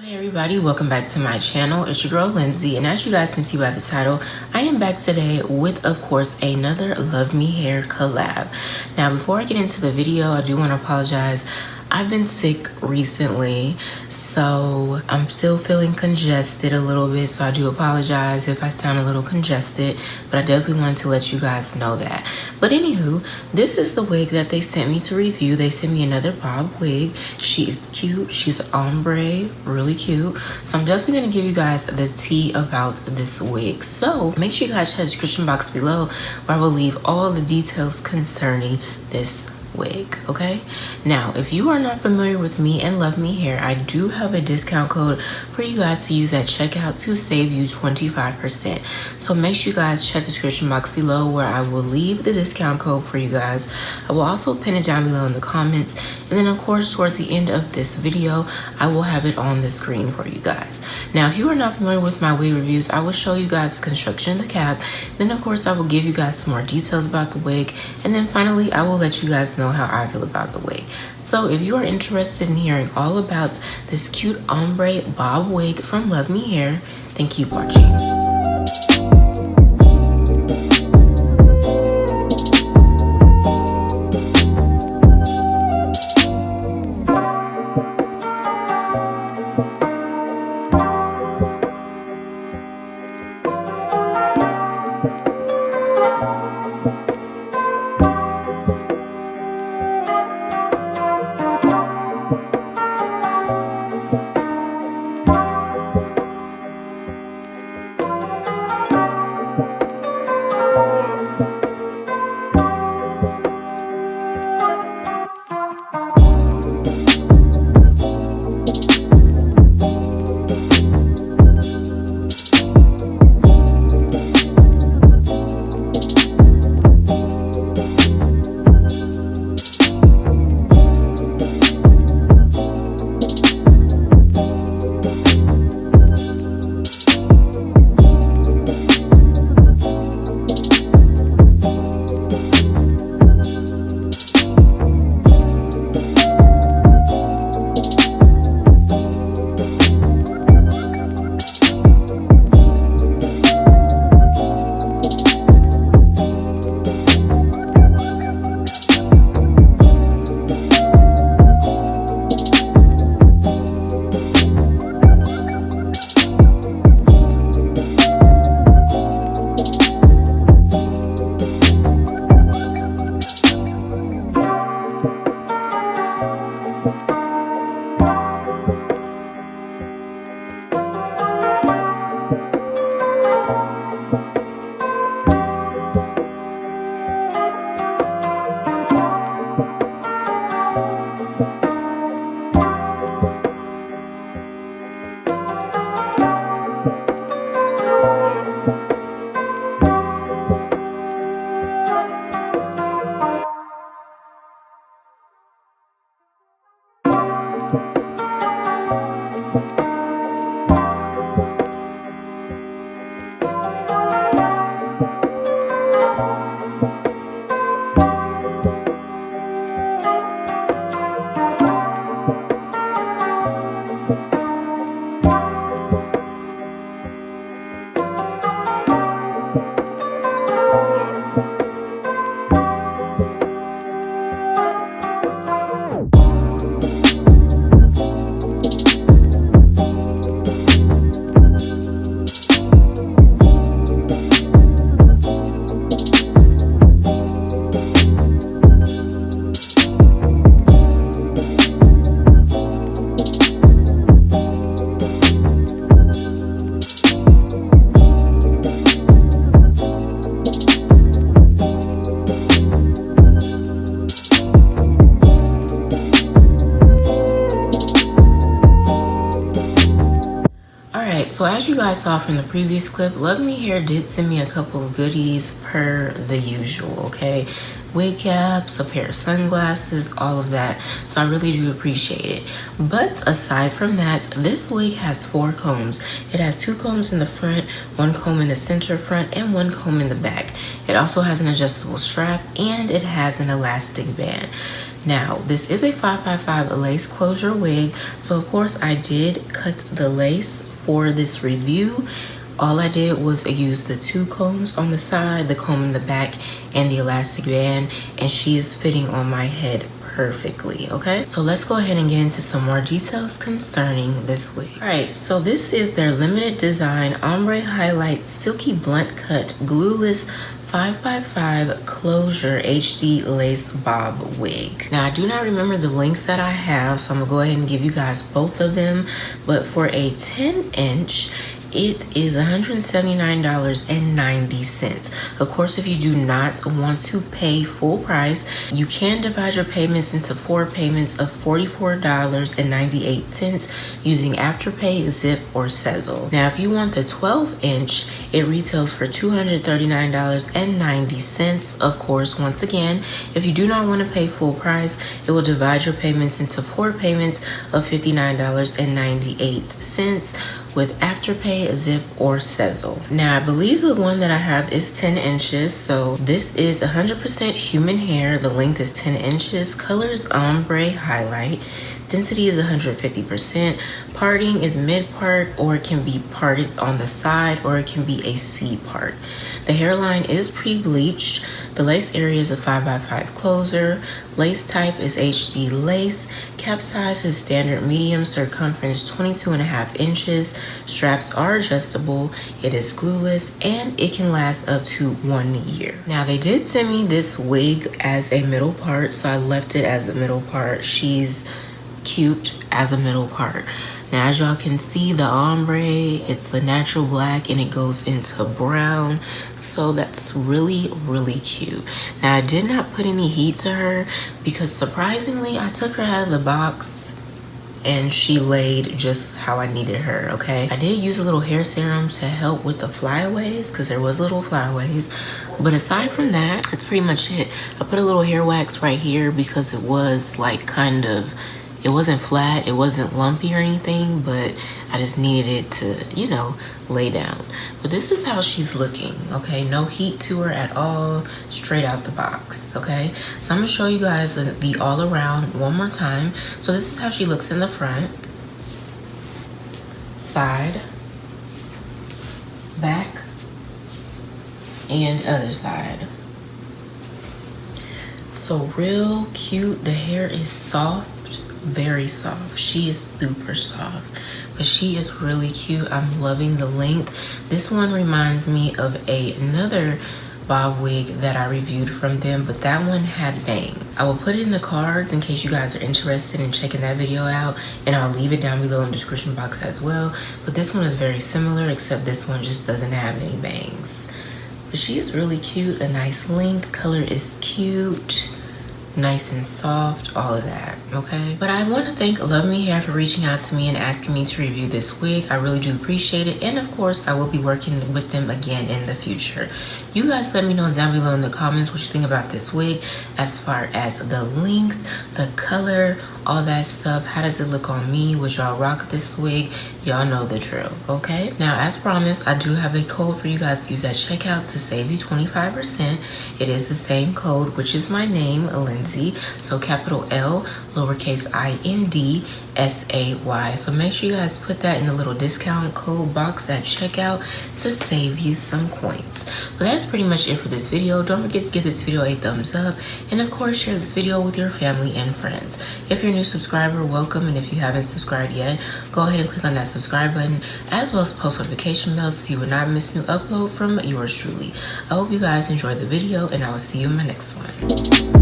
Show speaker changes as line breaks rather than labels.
Hey everybody, welcome back to my channel. It's your girl Lindsay, and as you guys can see by the title, I am back today with, of course, another LUVME hair collab. Now, before I get into the video, I do want to apologize. I've been sick recently, so I'm still feeling congested a little bit, so I do apologize if I sound a little congested, but I definitely wanted to let you guys know that. But anywho, this is the wig that they sent me to review. They sent me another bob wig. She is cute. She's ombre, really cute. So I'm definitely going to give you guys the tea about this wig. So make sure you guys check the description box below, where I will leave all the details concerning this wig. Okay, now if you are not familiar with me and LUVME hair, I do have a discount code for you guys to use at checkout to save you 25%. So make sure you guys check the description box below, where I will leave the discount code for you guys. I will also pin it down below in the comments, and then of course towards the end of this video I will have it on the screen for you guys. Now if you are not familiar with my wig reviews, I will show you guys the construction of the cap, then of course I will give you guys some more details about the wig, and then finally I will let you guys know how I feel about the wig. So if you are interested in hearing all about this cute ombre bob wig from LUVME hair, then keep watching. So as you guys saw from the previous clip, LUVME hair did send me a couple of goodies per the usual, okay? wig caps, a pair of sunglasses, all of that. So I really do appreciate it. But aside from that, this wig has 4 combs. It has 2 combs in the front, 1 comb in the center front, and 1 comb in the back. It also has an adjustable strap and it has an elastic band. Now, this is a 5x5 lace closure wig, so of course I did cut the lace for this review. All I did was use the 2 combs on the side, the comb in the back, and the elastic band, and she is fitting on my head perfectly. Okay, so let's go ahead and get into some more details concerning this wig. All right, so this is their limited design ombre highlight silky blunt cut glueless 5x5 closure HD lace bob wig. Now I do not remember the length that I have, so I'm gonna go ahead and give you guys both of them. But for a 10-inch, it is $179.90. Of course, if you do not want to pay full price, you can divide your payments into 4 payments of $44.98 using Afterpay, Zip, or Sezzle. Now, if you want the 12-inch, it retails for $239.90. Of course, once again, if you do not want to pay full price, it will divide your payments into 4 payments of $59.98 with Afterpay, Zip, or Sezzle. Now, I believe the one that I have is 10 inches. So this is 100% human hair. The length is 10 inches. Color is ombre highlight. Density is 150%. Parting is mid-part, or it can be parted on the side, or it can be a C part. The hairline is pre-bleached. The lace area is a 5x5 closer. Lace type is HD lace. Cap size is standard medium, circumference 22.5 inches. Straps are adjustable. It is glueless and it can last up to 1 year. Now they did send me this wig as a middle part, so I left it as a middle part. She's cute as a middle part. Now, as y'all can see, the ombre, it's a natural black and it goes into brown. So that's really, really cute. Now, I did not put any heat to her because surprisingly, I took her out of the box and she laid just how I needed her, okay? I did use a little hair serum to help with the flyaways because there was little flyaways. But aside from that, that's pretty much it. I put a little hair wax right here because it was like kind of, it wasn't flat, it wasn't lumpy or anything, but I just needed it to, you know, lay down. But this is how she's looking, okay? No heat to her at all, straight out the box, okay? So I'm gonna show you guys the all around one more time. So this is how she looks in the front, side, back, and other side. So real cute. The hair is soft, very soft. She is super soft, but she is really cute. I'm loving the length. This one reminds me of another bob wig that I reviewed from them, but that one had bangs. I will put it in the cards in case you guys are interested in checking that video out, and I'll leave it down below in the description box as well. But this one is very similar, except this one just doesn't have any bangs. But she is really cute. A nice length. Color is cute, nice and soft, all of that, okay? But I want to thank LUVME Hair for reaching out to me and asking me to review this wig. I really do appreciate it, and of course I will be working with them again in the future. You guys let me know down below in the comments what you think about this wig, as far as the length, the color, all that stuff. How does it look on me? Would y'all rock this wig? Y'all know the drill, okay? Now, as promised, I do have a code for you guys to use at checkout to save you 25%. It is the same code, which is my name, Lindsay. So capital L, lowercase INDSAY. So make sure you guys put that in the little discount code box at checkout to save you some coins. But that's pretty much it for this video. Don't forget to give this video a thumbs up, and of course share this video with your family and friends. If you're a new subscriber, welcome, and if you haven't subscribed yet, go ahead and click on that subscribe button, as well as post notification bells so you will not miss new upload from yours truly. I hope you guys enjoyed the video, and I will see you in my next one.